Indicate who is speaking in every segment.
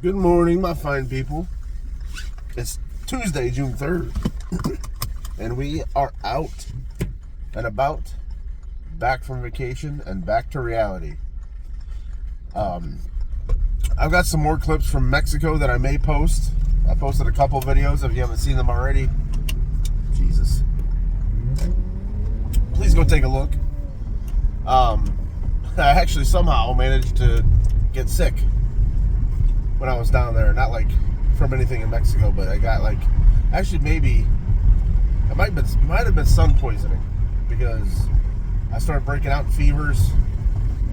Speaker 1: Good morning, my fine people. It's Tuesday, June 3rd, and we are out and about, back from vacation and back to reality. I've got some more clips from Mexico that I may post. I posted a couple videos if you haven't seen them already. Jesus. Please go take a look. I actually somehow managed to get sick when I was down there. Not like from anything in Mexico, but I got like, actually maybe, it might have been sun poisoning, because I started breaking out in fevers.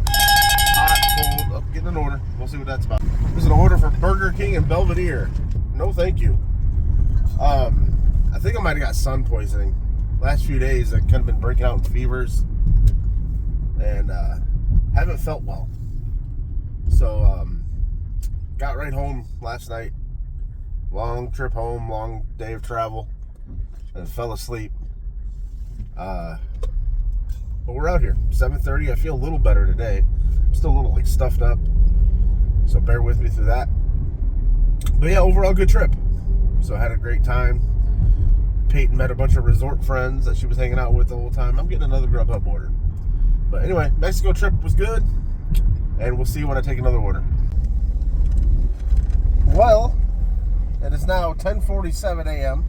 Speaker 1: Hot, cold, getting an order. We'll see what that's about. There's an order for Burger King and Belvedere. No thank you. I think I might have got sun poisoning. Last few days I've kind of been breaking out in fevers and haven't felt well. So got right home last night. Long trip home, long day of travel, and fell asleep. But we're out here, 7:30. I feel a little better today. I'm still a little like stuffed up, so bear with me through that. But yeah, overall good trip. So I had a great time. Peyton met a bunch of resort friends that she was hanging out with the whole time. I'm getting another Grubhub order. But anyway, Mexico trip was good, and we'll see you when I take another order. Well, it is now 10:47 a.m.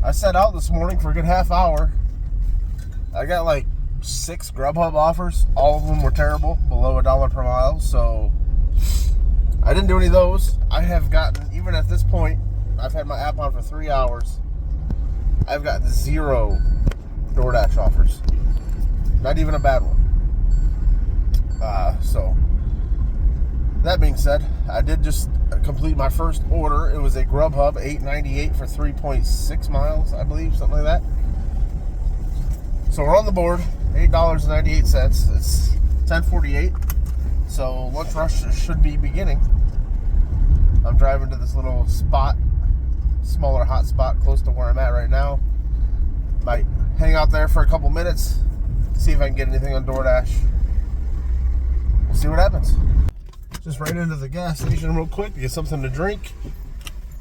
Speaker 1: I set out this morning for a good half hour. I got like 6 Grubhub offers. All of them were terrible, below $1 per mile. So I didn't do any of those. I have gotten, even at this point, I've had my app on for 3 hours. I've got 0 DoorDash offers. Not even a bad one. So that being said, I did just complete my first order. It was a Grubhub $8.98 for 3.6 miles, I believe, something like that. So we're on the board, $8.98. It's 10:48, so lunch rush should be beginning. I'm driving to this little spot, smaller hot spot close to where I'm at right now. Might hang out there for a couple minutes, see if I can get anything on DoorDash. We'll see what happens. Just right into the gas station real quick to get something to drink.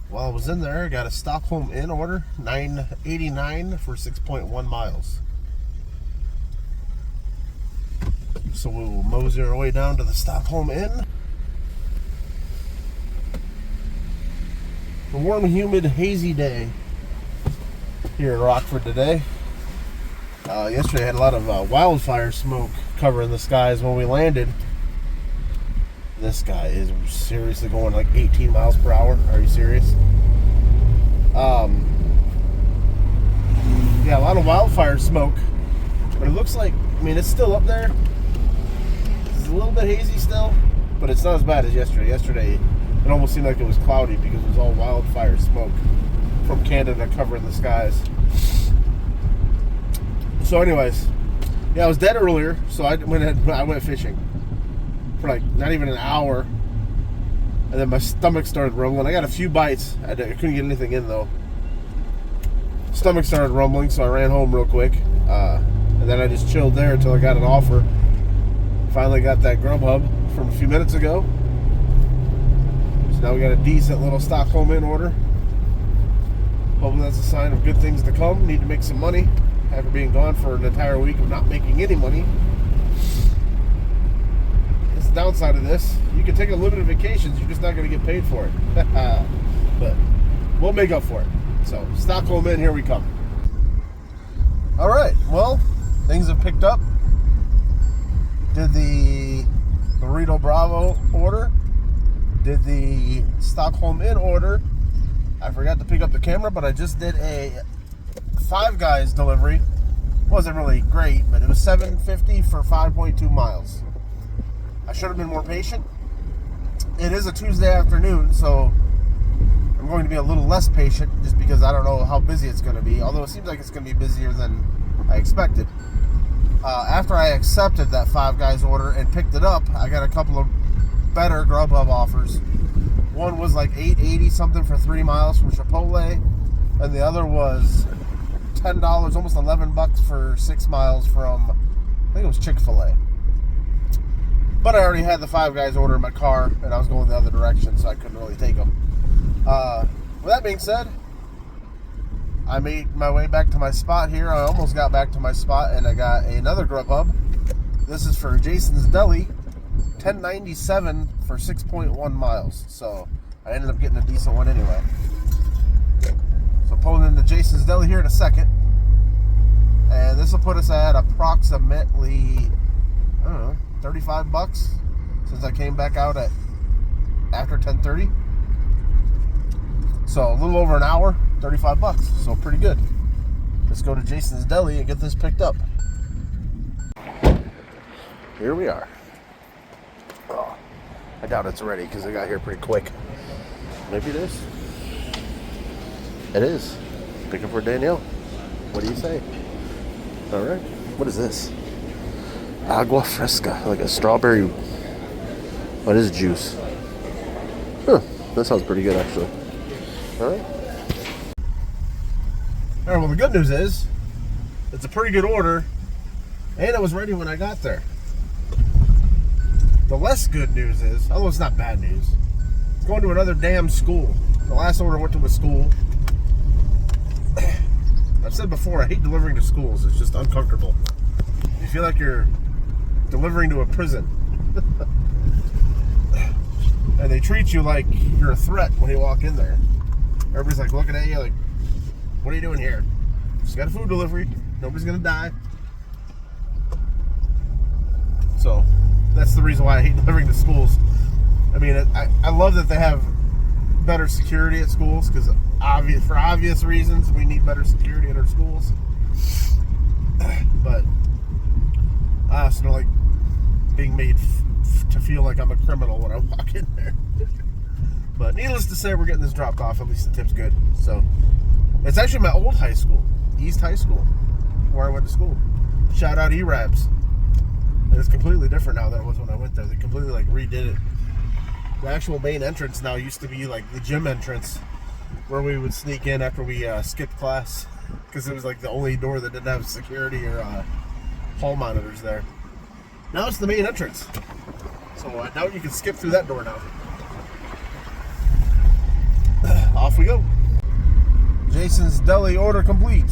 Speaker 1: While I was in there, I got a Stockholm Inn order, $9.89 for 6.1 miles. So we will mosey our way down to the Stockholm Inn. A warm, humid, hazy day here in Rockford today. Yesterday I had a lot of wildfire smoke covering the skies when we landed. This guy is seriously going like 18 miles per hour. Are you serious? Yeah, a lot of wildfire smoke. But it looks like, I mean, it's still up there. It's a little bit hazy still, but it's not as bad as yesterday. Yesterday, it almost seemed like it was cloudy because it was all wildfire smoke from Canada covering the skies. So anyways, yeah, I was dead earlier, so I went fishing for like not even an hour, and then my stomach started rumbling. I got a few bites. I couldn't get anything in though. Stomach started rumbling, so I ran home real quick, and then I just chilled there until I got an offer. Finally got that Grubhub from a few minutes ago. So now we got a decent little Stockholm Inn order. Hopefully that's a sign of good things to come. Need to make some money after being gone for an entire week of not making any money. That's the downside of this. You can take a limited vacations, you're just not going to get paid for it. But we'll make up for it. So Stockholm Inn, here we come. All right, well, things have picked up. Did the Burrito Bravo order. Did the Stockholm Inn order. I forgot to pick up the camera, but I just did a Five Guys delivery. Wasn't really great, but it was $7.50 for 5.2 miles. I should have been more patient. It is a Tuesday afternoon, so I'm going to be a little less patient just because I don't know how busy it's going to be, although it seems like it's going to be busier than I expected. After I accepted that Five Guys order and picked it up, I got a couple of better Grubhub offers. One was like $8.80 something for 3 miles from Chipotle, and the other was $10, almost $11 for 6 miles from, I think it was Chick-fil-A. But I already had the Five Guys order in my car, and I was going the other direction, so I couldn't really take them. With that being said, I made my way back to my spot here. I almost got back to my spot, and I got another Grubhub. This is for Jason's Deli, $10.97 for 6.1 miles. So I ended up getting a decent one anyway. So pulling into Jason's Deli here in a second. And this will put us at approximately, I don't know, 35 bucks since I came back out at after 10:30. So a little over an hour, 35 bucks. So pretty good. Let's go to Jason's Deli and get this picked up. Here we are. Oh, I doubt it's ready because I got here pretty quick. Maybe it is. It is. Picking for Danielle. What do you say? All right. What is this? Agua fresca, like a strawberry. What is juice? Huh. That sounds pretty good, actually. All right. All right. Well, the good news is it's a pretty good order, and it was ready when I got there. The less good news is, although it's not bad news, it's going to another damn school. The last order went to a school. I've said before, I hate delivering to schools. It's just uncomfortable. You feel like you're delivering to a prison. And they treat you like you're a threat when you walk in there. Everybody's like looking at you like, what are you doing here? Just got a food delivery. Nobody's going to die. So that's the reason why I hate delivering to schools. I mean, I love that they have better security at schools because for obvious reasons we need better security at our schools. But I also don't like being made to feel like I'm a criminal when I walk in there. But needless to say, we're getting this dropped off. At least the tip's good. So it's actually my old high school, East High School, where I went to school. Shout out E-Rabs. And it's completely different now than it was when I went there. They completely like redid it. The actual main entrance now used to be like the gym entrance where we would sneak in after we skipped class because it was like the only door that didn't have security or hall monitors there. Now it's the main entrance. So now you can skip through that door now. Off we go. Jason's Deli order complete.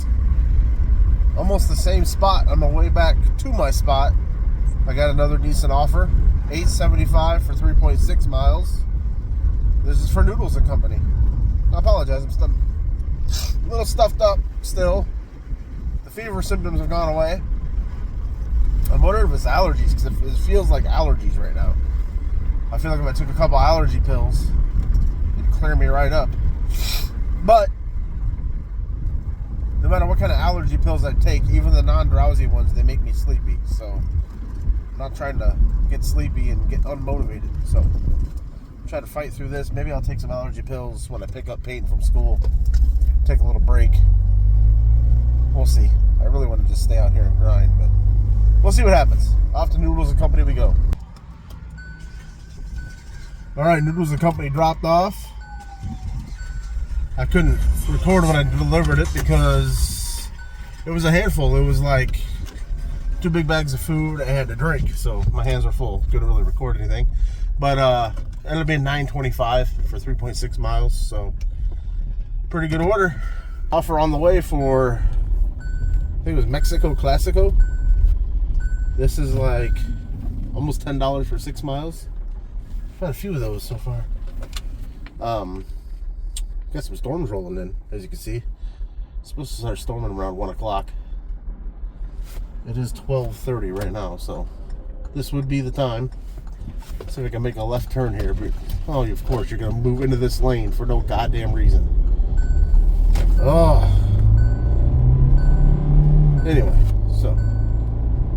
Speaker 1: Almost the same spot on my way back to my spot. I got another decent offer. $8.75 for 3.6 miles. This is for Noodles and Company. I apologize, I'm still a little stuffed up still. The fever symptoms have gone away. I'm wondering if it's allergies, because it feels like allergies right now. I feel like if I took a couple allergy pills, it'd clear me right up. But no matter what kind of allergy pills I take, even the non-drowsy ones, they make me sleepy. So I'm not trying to get sleepy and get unmotivated. So try to fight through this. Maybe I'll take some allergy pills when I pick up Peyton from school. Take a little break. We'll see. I really want to just stay out here and grind, but we'll see what happens. Off to Noodles and Company we go. All right, Noodles and Company dropped off. I couldn't record when I delivered it because it was a handful. It was like 2 big bags of food and a drink, so my hands were full. Couldn't really record anything. But it ended up being $9.25 for 3.6 miles, so pretty good order. Offer on the way for, I think it was Mexico Classico. This is like almost $10 for 6 miles. I've had a few of those so far. Got some storms rolling in, as you can see. It's supposed to start storming around 1 o'clock. It is 12:30 right now, so this would be the time. Let's see if I can make a left turn here. But, oh, of course, you're going to move into this lane for no goddamn reason. Oh. Anyway, so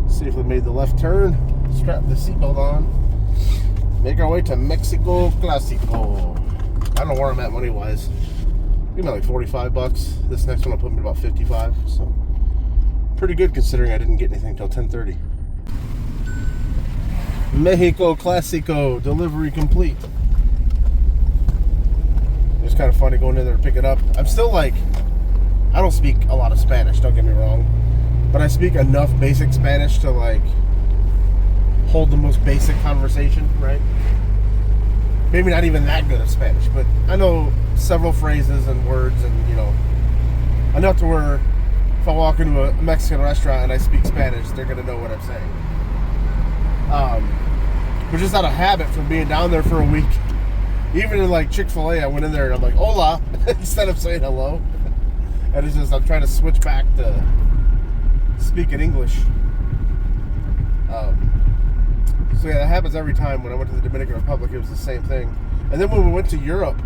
Speaker 1: see if we made the left turn. Strap the seatbelt on. Make our way to Mexico Classico. I don't know where I'm at money-wise. Give me like 45 bucks. This next one will put me about 55. So pretty good considering I didn't get anything until 10:30. Mexico Classico delivery complete. It's kind of funny going in there to pick it up. I'm still like, I don't speak a lot of Spanish, don't get me wrong, but I speak enough basic Spanish to like hold the most basic conversation, right? Maybe not even that good at Spanish, but I know several phrases and words, and enough to where if I walk into a Mexican restaurant and I speak Spanish, they're gonna know what I'm saying. But just out of habit from being down there for a week, even in like Chick-fil-A, I went in there and I'm like, "Hola," instead of saying hello. And it's just I'm trying to switch back to speaking English. So yeah, that happens every time. When I went to the Dominican Republic, it was the same thing. And then when we went to Europe,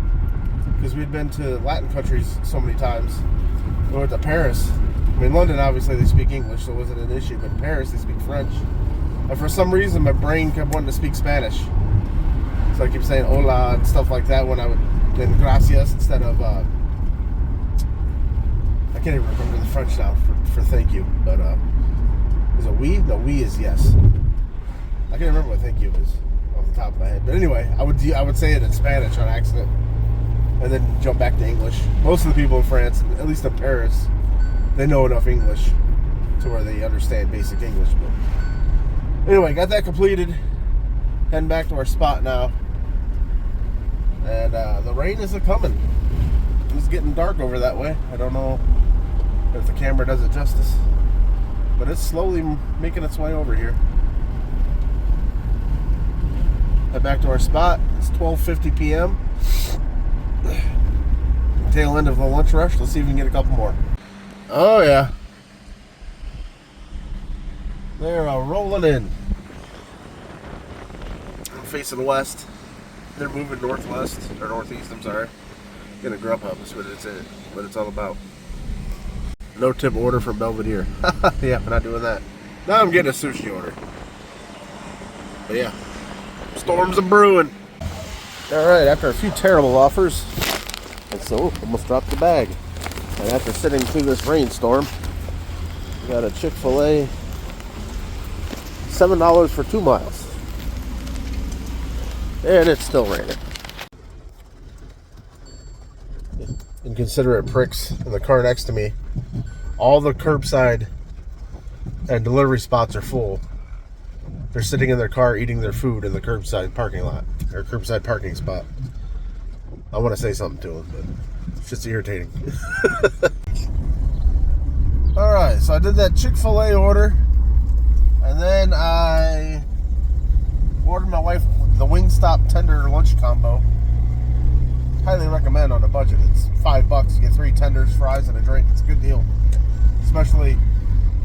Speaker 1: because we'd been to Latin countries so many times, we went to Paris. I mean, London, obviously, they speak English, so it wasn't an issue. But in Paris, they speak French. And for some reason, my brain kept wanting to speak Spanish. So I keep saying hola and stuff like that when I would, then gracias instead of, I can't even remember the French now for thank you. But is it oui? No, oui is yes. I can't remember what thank you is off the top of my head. But anyway, I would say it in Spanish on accident and then jump back to English. Most of the people in France, at least in Paris, they know enough English to where they understand basic English. But anyway, got that completed. Heading back to our spot now. And the rain isn't coming. It's getting dark over that way. I don't know if the camera does it justice, but it's slowly making its way over here. Head back to our spot. It's 12:50 p.m. Tail end of the lunch rush. Let's see if we can get a couple more. Oh yeah, they're rolling in. I'm facing west. They're moving northwest or northeast. I'm sorry. Gonna grub up. That's what it's all about. No tip order from Belvedere. Yeah, we're not doing that. Now I'm getting a sushi order. But yeah. Storms are brewing. Alright, after a few terrible offers, and so almost dropped the bag. And after sitting through this rainstorm, we got a Chick-fil-A $7 for 2 miles. And it's still raining. Inconsiderate pricks in the car next to me. All the curbside and delivery spots are full. They're sitting in their car eating their food in the curbside parking lot, or curbside parking spot. I want to say something to them, but it's just irritating. Alright, so I did that Chick-fil-A order, and then I ordered my wife the Wingstop tender lunch combo. Highly recommend on a budget. It's $5. You get 3 tenders, fries, and a drink. It's a good deal, especially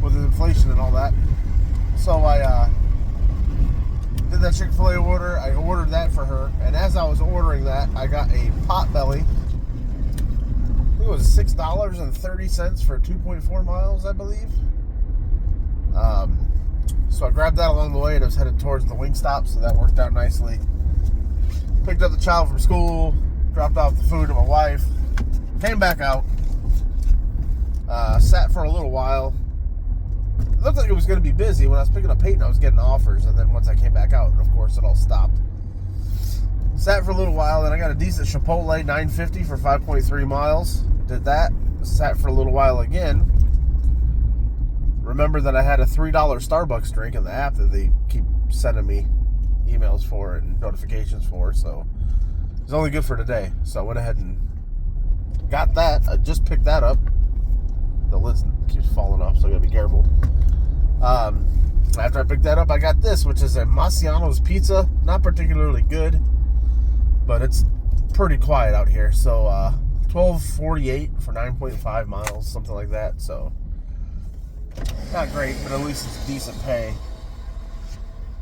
Speaker 1: with the inflation and all that. So I did that Chick-fil-A order. I ordered that for her, and as I was ordering that, I got a Potbelly. I think it was $6.30 for 2.4 miles, I believe. So I grabbed that along the way, and I was headed towards the Wingstop, so that worked out nicely. Picked up the child from school, dropped off the food to my wife, came back out, sat for a little while. It looked like it was going to be busy. When I was picking up Peyton, I was getting offers, and then once I came back out, of course, it all stopped. Sat for a little while, then I got a decent Chipotle $9.50 for 5.3 miles. Did that. Sat for a little while again. Remember that I had a $3 Starbucks drink in the app that they keep sending me emails for and notifications for, so it's only good for today. So I went ahead and got that. I just picked that up. The lid keeps falling off, so I gotta be careful. After I picked that up, I got this, which is a Massiano's pizza. Not particularly good, but it's pretty quiet out here. So $12.48 for 9.5 miles, something like that. So not great, but at least it's decent pay.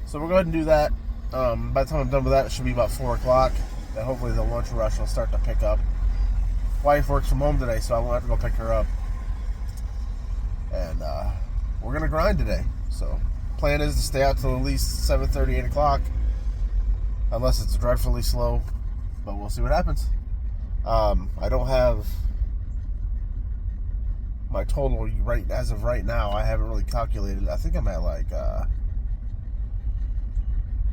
Speaker 1: So we'll go ahead and do that. By the time I'm done with that, it should be about 4 o'clock. And hopefully the lunch rush will start to pick up. Wife works from home today, so I won't have to go pick her up. And we're going to grind today. So plan is to stay out till at least 7:30, 8 o'clock. Unless it's dreadfully slow. But we'll see what happens. I don't have my total right as of right now. I haven't really calculated. I think I'm at like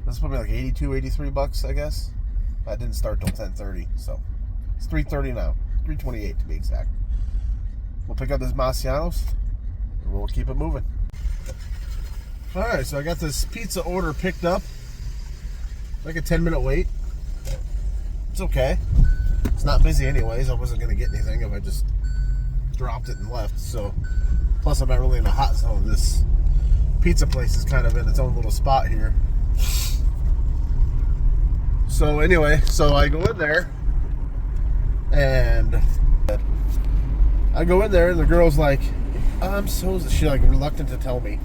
Speaker 1: this will be like $82-83, I guess. I didn't start till 10:30, so it's 3:30 now, 3:28 to be exact. We'll pick up this Massiano's and we'll keep it moving. Alright, so I got this pizza order picked up. Like a 10-minute wait. It's okay. It's not busy anyways. I wasn't going to get anything if I just dropped it and left. So, plus I'm not really in a hot zone. This pizza place is kind of in its own little spot here. So anyway, so I go in there and the girl's like, she's like reluctant to tell me,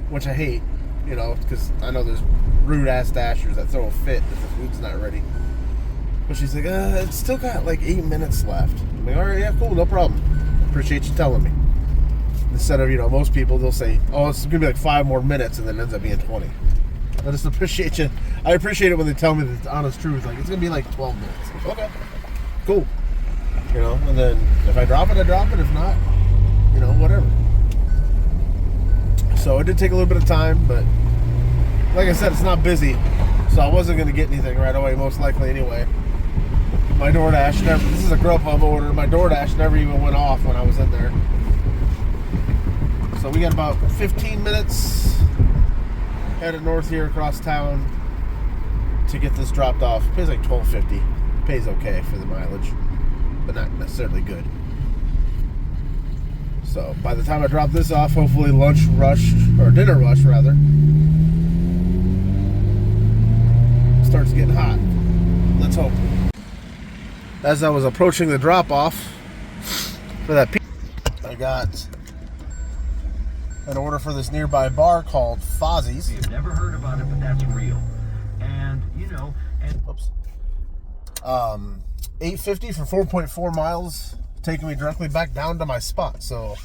Speaker 1: which I hate, you know, because I know there's rude ass dashers that throw a fit if the food's not ready. But she's like, it's still got like 8 minutes left. I'm like, all right, yeah, cool, no problem. Appreciate you telling me. Instead of, you know, most people, they'll say, oh, it's gonna be like 5 more minutes, and then it ends up being 20. I just appreciate you. I appreciate it when they tell me the honest truth. Like, it's gonna be like 12 minutes. Okay, cool. You know, and then if I drop it, I drop it. If not, you know, whatever. So it did take a little bit of time, but like I said, it's not busy, so I wasn't gonna get anything right away, most likely anyway. My DoorDash this is a Grubhub order. My DoorDash never even went off when I was in there. So we got about 15 minutes headed north here across town to get this dropped off. It pays like $12.50. It pays okay for the mileage, but not necessarily good. So by the time I drop this off, hopefully lunch rush, or dinner rush rather, starts getting hot. Let's hope. As I was approaching the drop off for that pizza, I got an order for this nearby bar called Fozzie's.
Speaker 2: You've never heard about it, but that's real. And you know,
Speaker 1: Oops. $8.50 for 4.4 miles, taking me directly back down to my spot. So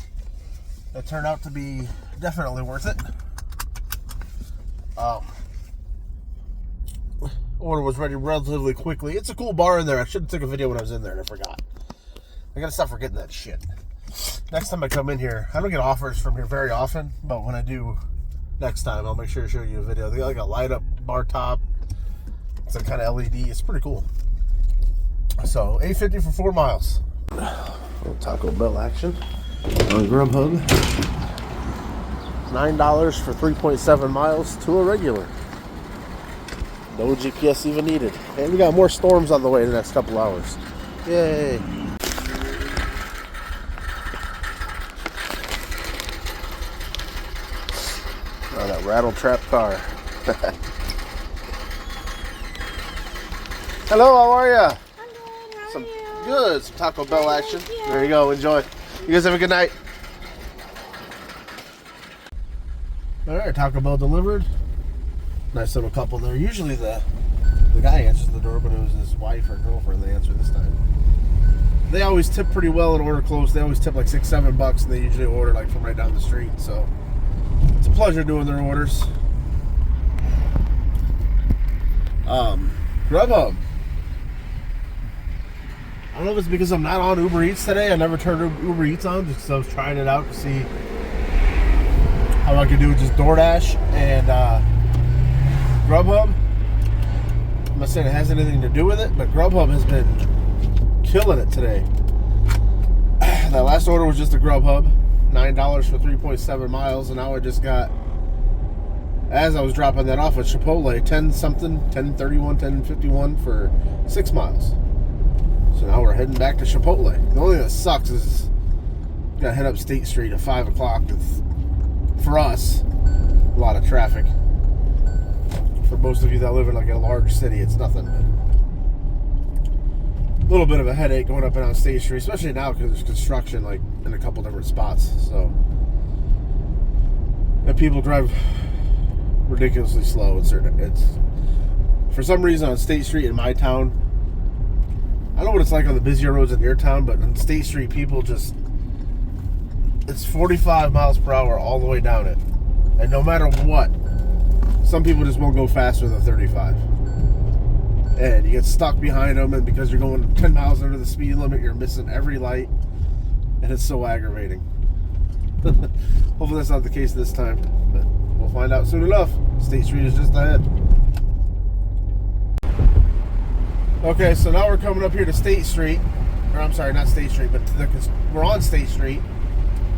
Speaker 1: it turned out to be definitely worth it. Order was ready relatively quickly. It's a cool bar in there. I should have took a video when I was in there and I forgot. I gotta stop forgetting that shit. Next time I come in here, I don't get offers from here very often, but when I do next time, I'll make sure to show you a video. They got like a light up bar top. It's a kind of LED. It's pretty cool. So $8.50 for 4 miles. Little Taco Bell action on Grubhub. $9 for 3.7 miles to a regular. No GPS even needed. And we got more storms on the way in the next couple hours. Yay. Oh, that rattle trap car. Hello, how are ya?
Speaker 3: I'm good. How
Speaker 1: Some
Speaker 3: are you?
Speaker 1: good. Some Taco Bell action.
Speaker 3: you.
Speaker 1: There you go. Enjoy. You guys have a good night. All right, Taco Bell delivered. Nice little couple there. Usually the guy answers the door, but it was his wife or girlfriend they answered this time. They always tip pretty well and order close. They always tip like $6-7, and they usually order like from right down the street. So it's a pleasure doing their orders. Grubhub. I don't know if it's because I'm not on Uber Eats today. I never turned Uber Eats on just because I was trying it out to see how I could do just DoorDash and Grubhub. I'm not saying it has anything to do with it, but Grubhub has been killing it today. That last order was just a Grubhub, $9 for 3.7 miles, and now I just got, as I was dropping that off at Chipotle, 10 something, 10:31, 10:51 for 6 miles. So now we're heading back to Chipotle. The only thing that sucks is we gotta head up State Street at 5 o'clock. For us, a lot of traffic. For most of you that live in like a large city, it's nothing, but a little bit of a headache going up and down State Street, especially now because there's construction like in a couple different spots. So, and people drive ridiculously slow. It's for some reason on State Street in my town. I don't know what it's like on the busier roads in your town, but on State Street, people just, it's 45 miles per hour all the way down it. And no matter what, some people just won't go faster than 35. And you get stuck behind them, and because you're going 10 miles under the speed limit, you're missing every light. And it's so aggravating. Hopefully that's not the case this time, but we'll find out soon enough. State Street is just ahead. Okay, so now we're coming up here to State Street. Or I'm sorry, not State Street, but we're on State Street.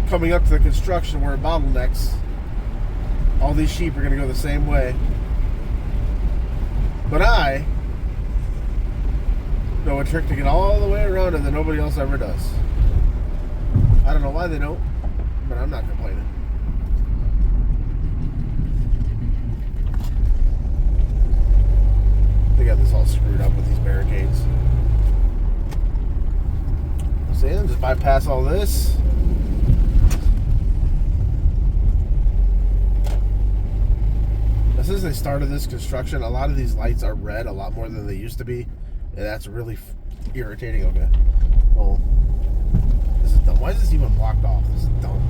Speaker 1: Coming up to the construction where it bottlenecks. all these sheep are going to go the same way. But I know a trick to get all the way around it that nobody else ever does. I don't know why they don't, but I'm not complaining. They got this all screwed up with these barricades. So yeah, just bypass all this. Since they started this construction, a lot of these lights are red a lot more than they used to be, and that's really irritating. Okay. Well, this is dumb. Why is this even blocked off? This is dumb.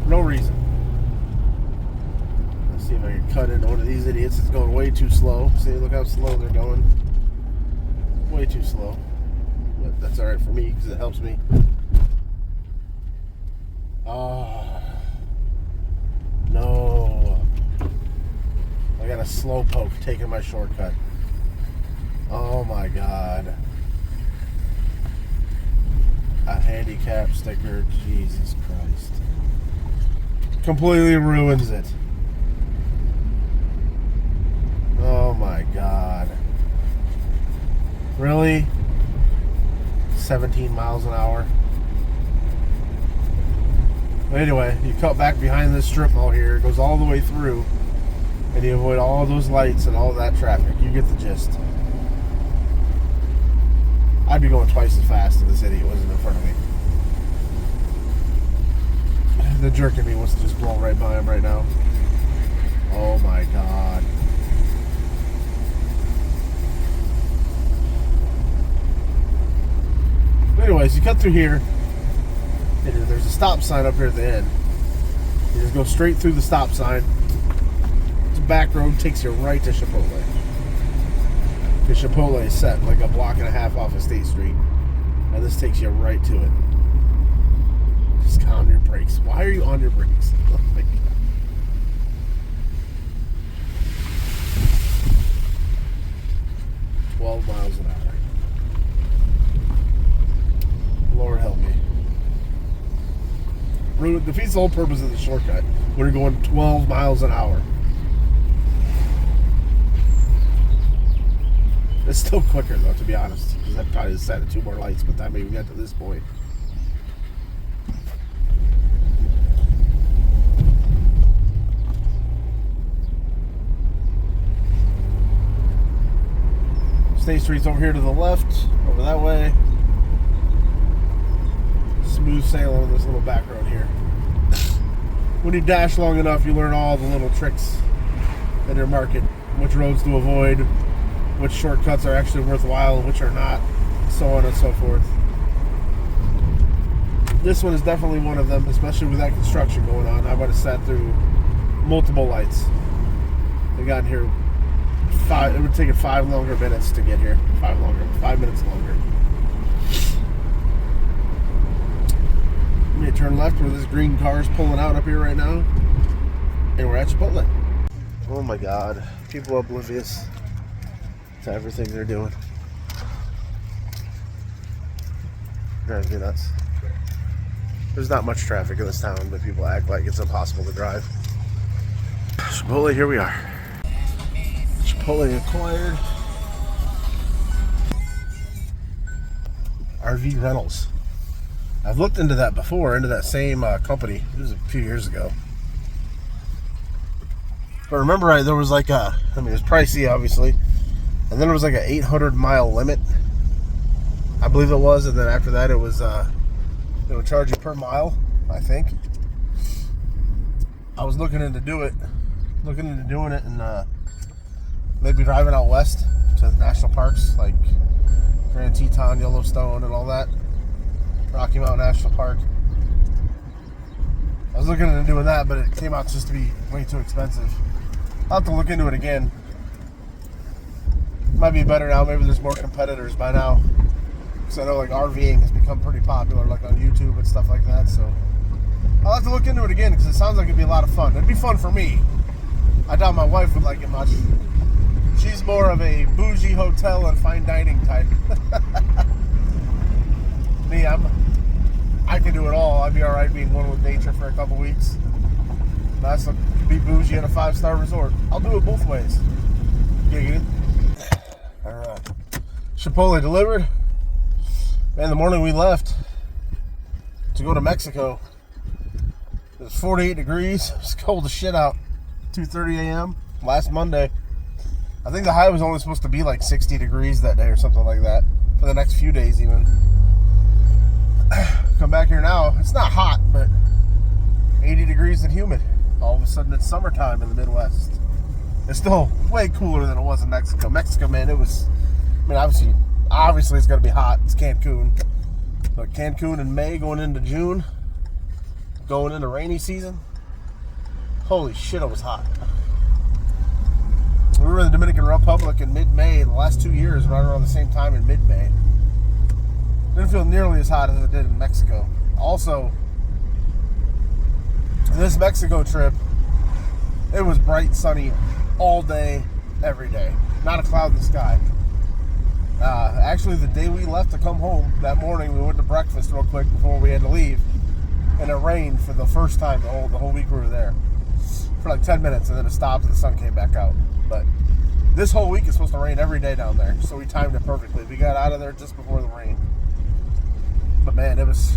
Speaker 1: No reason. Let's see if I can cut into one of these idiots. It's going way too slow. See, look how slow they're going. Way too slow. But that's alright for me because it helps me. No. I got a slow poke taking my shortcut. Oh my god. A handicap sticker. Jesus Christ. Completely ruins it. Oh my god. Really? 17 miles an hour? Anyway, you cut back behind this strip mall here. It goes all the way through. And you avoid all those lights and all that traffic. You get the gist. I'd be going twice as fast if this idiot wasn't in front of me. The jerk in me wants to just blow right by him right now. Oh my god. Anyways, you cut through here. There's a stop sign up here at the end. You just go straight through the stop sign. It's a back road, takes you right to Chipotle. The Chipotle is set like a block and a half off of State Street. And this takes you right to it. Just on your brakes. Why are you on your brakes? Oh my God. $12 miles an hour. Lord help me. Defeats the whole purpose of the shortcut when you're going 12 miles an hour. It's still quicker though, to be honest, because I probably just added 2 more lights by the time we even got to this point. State Street's over here to the left, over that way. Smooth sailing on this little back road here. When you dash long enough, you learn all the little tricks in your market, which roads to avoid, which shortcuts are actually worthwhile, which are not, so on and so forth. This one is definitely one of them, especially with that construction going on. I would have sat through multiple lights. I got here it would take 5 longer minutes to get here. 5 minutes longer. I'm going to turn left where this green car is pulling out up here right now. And we're at Chipotle. Oh my God. People are oblivious to everything they're doing. Drives me nuts. There's not much traffic in this town, but people act like it's impossible to drive. Chipotle, here we are. Chipotle acquired. RV rentals. I've looked into that before, into that same company. It was a few years ago. But remember, there was like a, it was pricey, obviously. And then there was like an 800-mile limit, I believe it was. And then after that, it was, they would charge you per mile, I think. I was looking into doing it and maybe driving out west to the national parks like Grand Teton, Yellowstone, and all that. Rocky Mountain National Park. I was looking into doing that, but it came out just to be way too expensive. I'll have to look into it again. Might be better now. Maybe there's more competitors by now. Because I know like RVing has become pretty popular, like on YouTube and stuff like that. So I'll have to look into it again because it sounds like it'd be a lot of fun. It'd be fun for me. I doubt my wife would like it much. She's more of a bougie hotel and fine dining type. Me, I'm I can do it all. I'd be all right being one with nature for a couple weeks. That's a be bougie at a 5-star resort. I'll do it both ways. Giggity. All right. Chipotle delivered. Man, the morning we left to go to Mexico, it was 48 degrees. It was cold as shit out. 2:30 a.m. last Monday. I think the high was only supposed to be like 60 degrees that day or something like that. For the next few days even. Come back here now. It's not hot, but 80 degrees and humid. All of a sudden it's summertime in the Midwest. It's still way cooler than it was in Mexico. Mexico, man, it was, I mean, obviously it's going to be hot. It's Cancun. But Cancun in May going into June, going into rainy season, holy shit, it was hot. We were in the Dominican Republic in mid-May. The last 2 years, right around the same time in mid-May. Didn't feel nearly as hot as it did in Mexico. Also, this Mexico trip, it was bright, sunny all day, every day. Not a cloud in the sky. Actually, the day we left to come home, that morning, we went to breakfast real quick before we had to leave. And it rained for the first time the whole week we were there. For like 10 minutes, and then it stopped and the sun came back out. But this whole week is supposed to rain every day down there, so we timed it perfectly. We got out of there just before the rain. But man, it was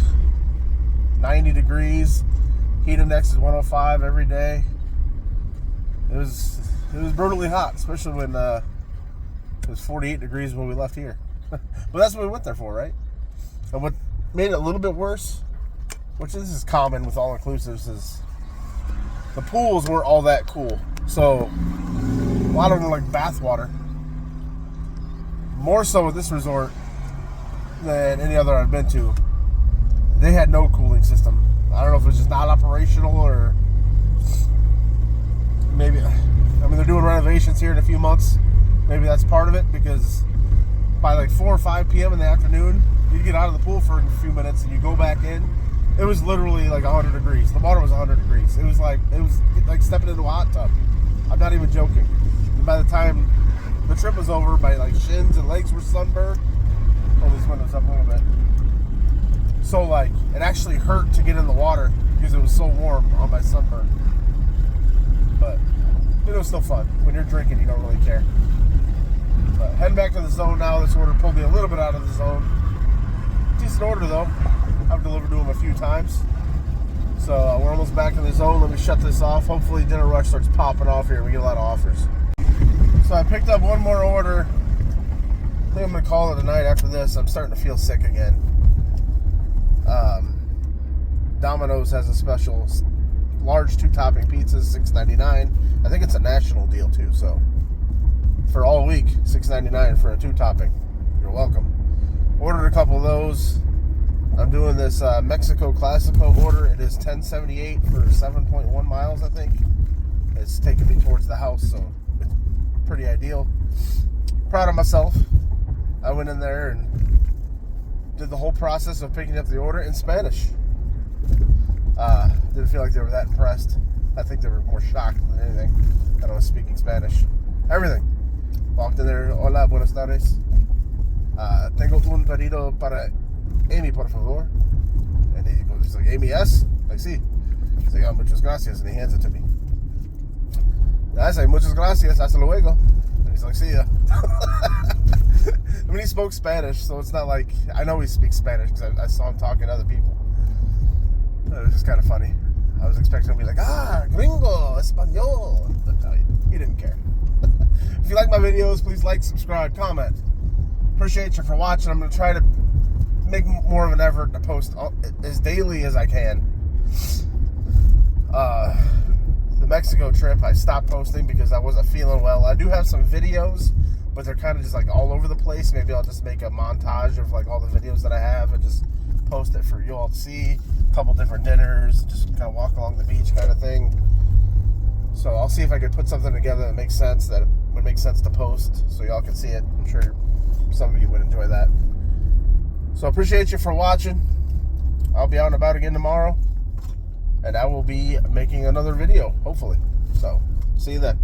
Speaker 1: 90 degrees. Heat index is 105 every day. It was brutally hot, especially when it was 48 degrees when we left here. But that's what we went there for, right? And what made it a little bit worse, which this is common with all-inclusives, is the pools weren't all that cool. So a lot of them are like bath water. More so with this resort than any other I've been to. They had no cooling system. I don't know if it's just not operational or maybe, I mean, they're doing renovations here in a few months. Maybe that's part of it, because by like 4 or 5 p.m. in the afternoon, you get out of the pool for a few minutes and you go back in. It was literally like 100 degrees. The water was 100 degrees. It was like stepping into a hot tub. I'm not even joking. And by the time the trip was over, my like shins and legs were sunburned. Pull these windows up a little bit. So like, it actually hurt to get in the water because it was so warm on my sunburn. But it was still fun. When you're drinking, you don't really care. But heading back to the zone now. This order pulled me a little bit out of the zone. Decent order though. I've delivered to them a few times. So we're almost back in the zone. Let me shut this off. Hopefully Dinner Rush starts popping off here. We get a lot of offers. So I picked up one more order. I think I'm going to call it a night after this. I'm starting to feel sick again. Domino's has a special large 2-topping pizzas, $6.99. I think it's a national deal too. So for all week, $6.99 for a 2-topping. You're welcome. Ordered a couple of those. I'm doing this Mexico Classico order. It is $10.78 for 7.1 miles, I think. It's taking me towards the house, so it's pretty ideal. Proud of myself. I went in there and did the whole process of picking up the order in Spanish. Didn't feel like they were that impressed. I think they were more shocked than anything that I was speaking Spanish. Everything. Walked in there. Hola, buenas tardes. Tengo un pedido para Amy, por favor. And he's like, Amy, yes? Like, sí. He's like, oh, muchas gracias. And he hands it to me. And I say, muchas gracias, hasta luego. And he's like, see ya. I mean, he spoke Spanish, so it's not like, I know he speaks Spanish because I saw him talking to other people. It was just kind of funny. I was expecting him to be like, gringo, español. But no, he didn't care. If you like my videos, please like, subscribe, comment. Appreciate you for watching. I'm going to try to make more of an effort to post as daily as I can. The Mexico trip, I stopped posting because I wasn't feeling well. I do have some videos, but they're kind of just like all over the place. Maybe I'll just make a montage of like all the videos that I have and just post it for you all to see. A couple different dinners, just kind of walk along the beach kind of thing. So I'll see if I could put something together that makes sense, that would make sense to post so y'all can see it. I'm sure some of you would enjoy that. So I appreciate you for watching. I'll be out and about again tomorrow, and I will be making another video, hopefully. So see you then.